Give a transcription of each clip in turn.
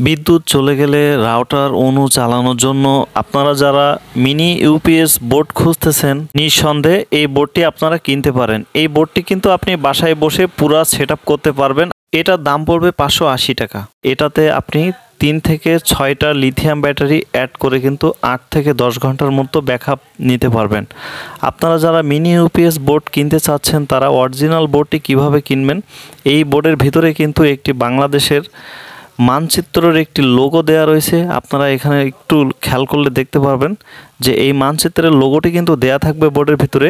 বিদ্যুৎ চলে গেলে রাউটার অনু চালানোর জন্য আপনারা যারা মিনি ইউপিএস বোর্ড খুঁজতেছেন, নিঃসন্দেহে এই বোর্ডটি আপনারা কিনতে পারেন। এই বোর্ডটি কিন্তু আপনি বাসায় বসে পুরা সেট করতে পারবেন। এটার দাম পড়বে 580 টাকা। এটাতে আপনি 3 থেকে 6টা লিথিয়াম ব্যাটারি অ্যাড করে কিন্তু 8 থেকে 10 ঘন্টার মতো ব্যাকআপ নিতে পারবেন। আপনারা যারা মিনি ইউপিএস বোর্ড কিনতে চাচ্ছেন তারা অরিজিনাল বোর্ডটি কিভাবে কিনবেন, এই বোর্ডের ভিতরে কিন্তু একটি বাংলাদেশের মানচিত্রের একটি লোগো দেওয়া রয়েছে। আপনারা এখানে একটু খেয়াল করলে দেখতে পারবেন যে এই মানচিত্রের লোগোটি কিন্তু দেয়া থাকবে বোর্ডের ভিতরে।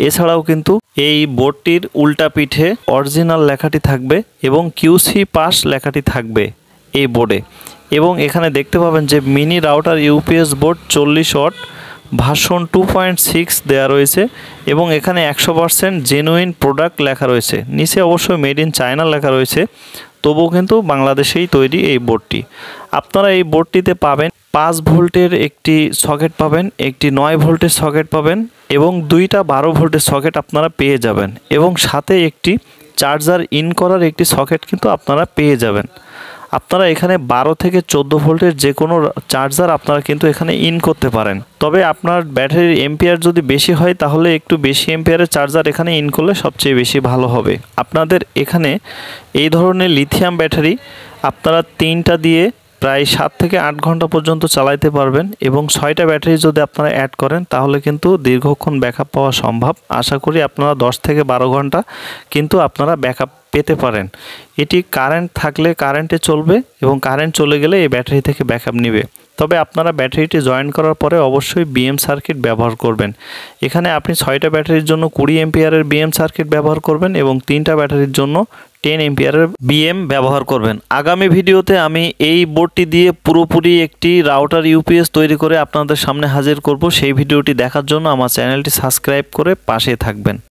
এছাড়াও কিন্তু এই বোর্ডটির উল্টা পিঠে অরিজিনাল লেখাটি থাকবে এবং কিউসি পাস লেখাটি থাকবে এই বোর্ডে। এবং এখানে দেখতে পাবেন যে mini router UPS board 40 watt version 2.6 দেওয়া রয়েছে এবং এখানে 100% জেনুইন প্রোডাক্ট লেখা রয়েছে। নিচে অবশ্যই মেড ইন চায়না লেখা রয়েছে, তবুও কিন্তু বাংলাদেশেই তৈরি এই বোর্ডটি। আপনারা এই বোর্ডটিতে পাবেন 5 ভোল্টের একটি সকেট পাবেন, একটি 9 ভোল্টের সকেট পাবেন এবং 2টা 12 ভোল্টের সকেট আপনারা পেয়ে যাবেন এবং সাথে একটি চার্জার ইন করার একটি সকেট কিন্তু আপনারা পেয়ে যাবেন। আপনারা এখানে 12 থেকে 14 ভোল্টের যে কোনো চার্জার আপনারা কিন্তু এখানে ইন করতে পারেন। তবে আপনার ব্যাটারির এম্পিয়ার যদি বেশি হয় তাহলে একটু বেশি এম্পিয়ারের চার্জার এখানে ইন করলে সবচেয়ে বেশি ভালো হবে। আপনাদের এখানে এই ধরনের লিথিয়াম ব্যাটারি আপনারা 3টা দিয়ে প্রায় 7 থেকে 8 ঘন্টা পর্যন্ত চালাতে পারবেন এবং 6টা ব্যাটারি যদি আপনারা অ্যাড করেন তাহলে কিন্তু দীর্ঘক্ষণ ব্যাকআপ পাওয়া সম্ভব। আশা করি আপনারা 10 থেকে 12 ঘন্টা কিন্তু আপনারা ব্যাকআপ পেতে পারেন। এটি কারেন্ট থাকলে কারেন্টে চলবে এবং কারেন্ট চলে গেলে এই ব্যাটারি থেকে ব্যাকআপ নেবে। তবে আপনারা ব্যাটারিটি জয়েন করার পরে অবশ্যই বিএম সার্কিট ব্যবহার করবেন। এখানে আপনি 6টা ব্যাটারির জন্য 20 এম্পিয়ারের বিএম সার্কিট ব্যবহার করবেন এবং 3টা ব্যাটারির জন্য 10 এম্পিয়ারের বিএম ব্যবহার করবেন। আগামী ভিডিওতে আমি এই বোর্ডটি দিয়ে পুরোপুরি একটি রাউটার ইউপিএস তৈরি করে আপনাদের সামনে হাজির করব। সেই ভিডিওটি দেখার জন্য আমার চ্যানেলটি সাবস্ক্রাইব করে পাশে থাকবেন।